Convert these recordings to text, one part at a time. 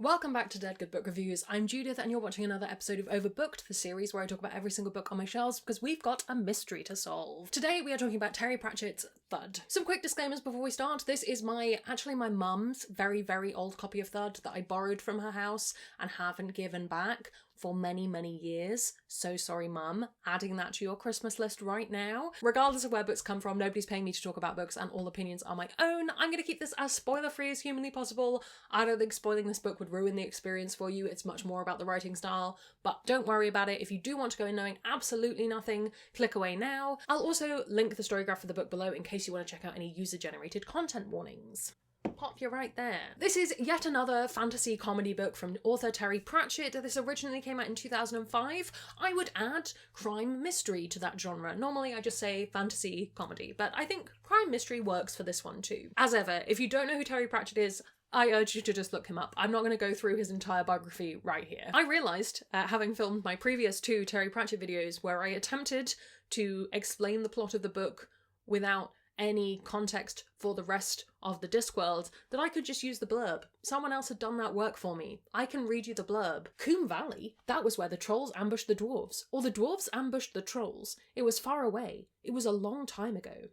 Welcome back to Dead Good Book Reviews. I'm Judith and you're watching another episode of Overbooked, the series where I talk about every single book on my shelves because we've got a mystery to solve. Today we are talking about Terry Pratchett's THUD. Some quick disclaimers before we start. This is my mum's very, very old copy of THUD that I borrowed from her house and haven't given back for many, many years. So sorry, Mum. Adding that to your Christmas list right now. Regardless of where books come from, nobody's paying me to talk about books and all opinions are my own. I'm going to keep this as spoiler-free as humanly possible. I don't think spoiling this book would ruin the experience for you. It's much more about the writing style, but don't worry about it. If you do want to go in knowing absolutely nothing, click away now. I'll also link the storygraph for the book below in case you want to check out any user-generated content warnings. Pop you right there. This is yet another fantasy comedy book from author Terry Pratchett. This originally came out in 2005. I would add crime mystery to that genre. Normally I just say fantasy comedy, but I think crime mystery works for this one too. As ever, if you don't know who Terry Pratchett is, I urge you to just look him up. I'm not going to go through his entire biography right here. I realised, having filmed my previous two Terry Pratchett videos where I attempted to explain the plot of the book without any context for the rest of the Discworld, that I could just use the blurb. Someone else had done that work for me. I can read you the blurb. Coombe Valley? That was where the trolls ambushed the dwarves. Or the dwarves ambushed the trolls. It was far away. It was a long time ago.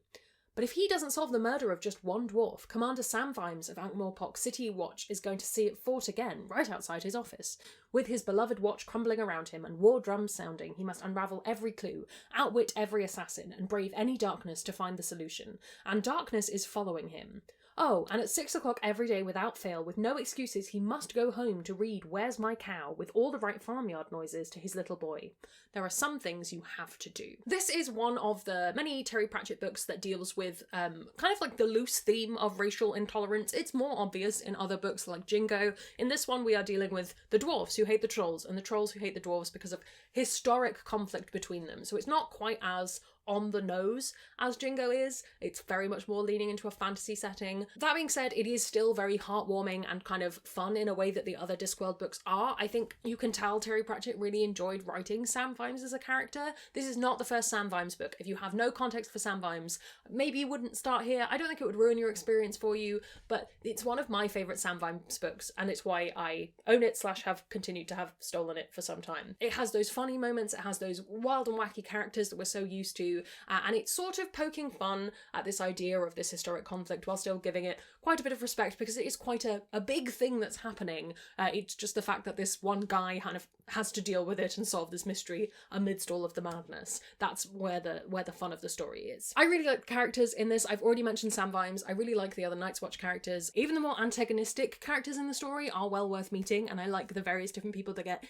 But if he doesn't solve the murder of just one dwarf, Commander Sam Vimes of Ankh-Morpork City Watch is going to see it fought again, right outside his office. With his beloved watch crumbling around him and war drums sounding, he must unravel every clue, outwit every assassin, and brave any darkness to find the solution. And darkness is following him. Oh, and at 6 o'clock every day without fail, with no excuses, he must go home to read Where's My Cow with all the right farmyard noises to his little boy. There are some things you have to do. This is one of the many Terry Pratchett books that deals with kind of like the loose theme of racial intolerance. It's more obvious in other books like Jingo. In this one we are dealing with the dwarves who hate the trolls and the trolls who hate the dwarves because of historic conflict between them. So it's not quite as on the nose as Jingo is. It's very much more leaning into a fantasy setting. That being said, it is still very heartwarming and kind of fun in a way that the other Discworld books are. I think you can tell Terry Pratchett really enjoyed writing Sam Vimes as a character. This is not the first Sam Vimes book. If you have no context for Sam Vimes, maybe you wouldn't start here. I don't think it would ruin your experience for you, but it's one of my favourite Sam Vimes books, and it's why I own it / have continued to have stolen it for some time. It has those funny moments, it has those wild and wacky characters that we're so used to, and it's sort of poking fun at this idea of this historic conflict while still giving it quite a bit of respect because it is quite a big thing that's happening. It's just the fact that this one guy kind of has to deal with it and solve this mystery amidst all of the madness. That's where the fun of the story is. I really like the characters in this. I've already mentioned Sam Vimes. I really like the other Night's Watch characters. Even the more antagonistic characters in the story are well worth meeting, and I like the various different people that get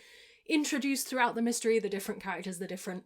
introduced throughout the mystery, the different characters, the different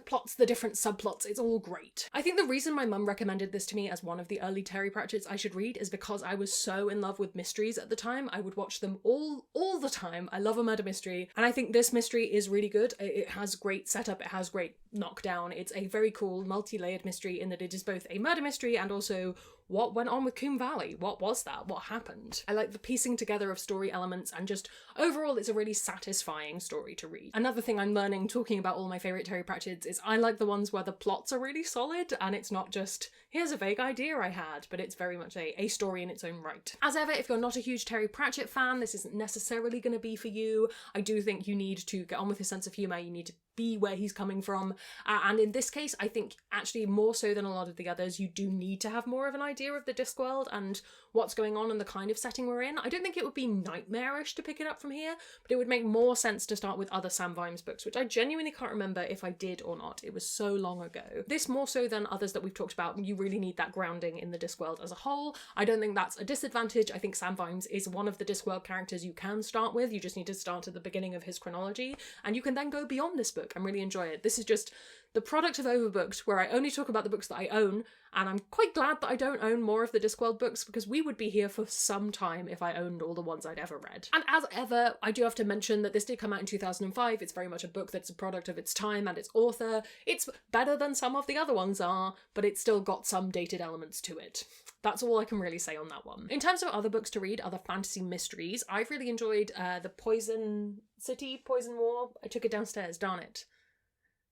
plots, the different subplots. It's all great. I think the reason my mum recommended this to me as one of the early Terry Pratchetts I should read is because I was so in love with mysteries at the time. I would watch them all the time. I love a murder mystery, and I think this mystery is really good. It has great setup, it has great knockdown. It's a very cool multi-layered mystery in that it is both a murder mystery and also what went on with Coombe Valley? What was that? What happened? I like the piecing together of story elements, and just overall it's a really satisfying story to read. Another thing I'm learning talking about all my favourite Terry Pratchetts is I like the ones where the plots are really solid and it's not just, here's a vague idea I had, but it's very much a story in its own right. As ever, if you're not a huge Terry Pratchett fan, this isn't necessarily going to be for you. I do think you need to get on with his sense of humour, you need to be where he's coming from, and in this case I think actually more so than a lot of the others you do need to have more of an idea of the Discworld and what's going on and the kind of setting we're in. I don't think it would be nightmarish to pick it up from here, but it would make more sense to start with other Sam Vimes books, which I genuinely can't remember if I did or not. It was so long ago. This more so than others that we've talked about, you really need that grounding in the Discworld as a whole. I don't think that's a disadvantage. I think Sam Vimes is one of the Discworld characters you can start with. You just need to start at the beginning of his chronology, and you can then go beyond this book and really enjoy it. This is just the product of Overbooked, where I only talk about the books that I own, and I'm quite glad that I don't own more of the Discworld books because we would be here for some time if I owned all the ones I'd ever read. And as ever, I do have to mention that this did come out in 2005. It's very much a book that's a product of its time and its author. It's better than some of the other ones are, but it's still got some dated elements to it. That's all I can really say on that one. In terms of other books to read, other fantasy mysteries, I've really enjoyed The Poison City, Poison War. I took it downstairs, darn it.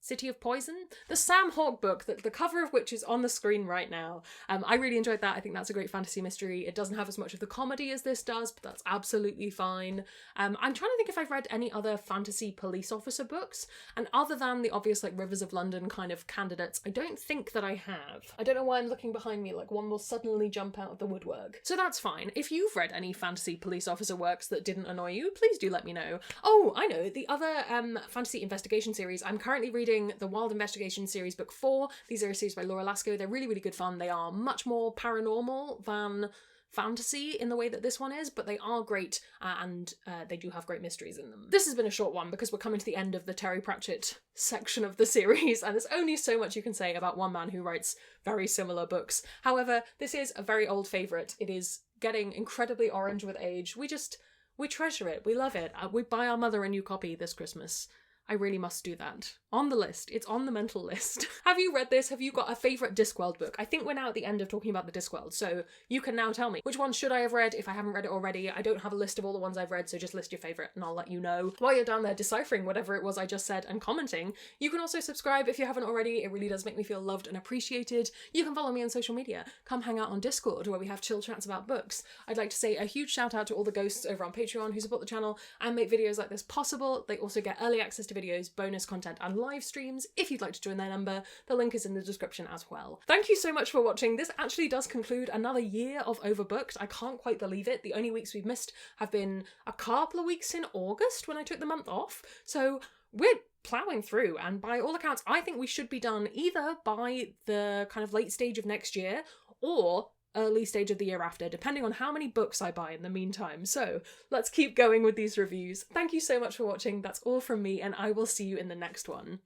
City of Poison, the Sam Hawke book, the cover of which is on the screen right now. I really enjoyed that. I think that's a great fantasy mystery. It doesn't have as much of the comedy as this does, but that's absolutely fine. I'm trying to think if I've read any other fantasy police officer books, and other than the obvious like Rivers of London kind of candidates, I don't think that I have. I don't know why I'm looking behind me like one will suddenly jump out of the woodwork. So that's fine. If you've read any fantasy police officer works that didn't annoy you, please do let me know. Oh, I know, the other fantasy investigation series, I'm currently reading the Wild Investigation series book 4. These are a series by Laura Lasco. They're really, really good fun. They are much more paranormal than fantasy in the way that this one is, but they are great, and they do have great mysteries in them. This has been a short one because we're coming to the end of the Terry Pratchett section of the series, and there's only so much you can say about one man who writes very similar books. However, this is a very old favourite. It is getting incredibly orange with age. We treasure it. We love it. We buy our mother a new copy this Christmas. I really must do that. On the list. It's on the mental list. Have you read this? Have you got a favourite Discworld book? I think we're now at the end of talking about the Discworld, so you can now tell me which one should I have read if I haven't read it already. I don't have a list of all the ones I've read, so just list your favourite and I'll let you know. While you're down there deciphering whatever it was I just said and commenting, you can also subscribe if you haven't already. It really does make me feel loved and appreciated. You can follow me on social media. Come hang out on Discord where we have chill chats about books. I'd like to say a huge shout out to all the ghosts over on Patreon who support the channel and make videos like this possible. They also get early access to videos, bonus content and live streams. If you'd like to join their number, the link is in the description as well. Thank you so much for watching. This actually does conclude another year of Overbooked. I can't quite believe it. The only weeks we've missed have been a couple of weeks in August when I took the month off. So we're ploughing through, and by all accounts I think we should be done either by the kind of late stage of next year or early stage of the year after, depending on how many books I buy in the meantime. So let's keep going with these reviews. Thank you so much for watching. That's all from me, and I will see you in the next one.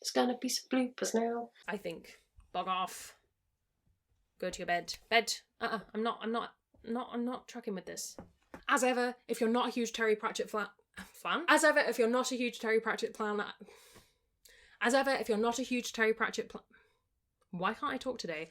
It's gonna be some bloopers now. I think. Bog off. Go to your bed. Bed. I'm not tracking with this. As ever, if you're not a huge Terry Pratchett fan. As ever, if you're not a huge Terry Pratchett fan. As ever, if you're not a huge Terry Pratchett. Why can't I talk today?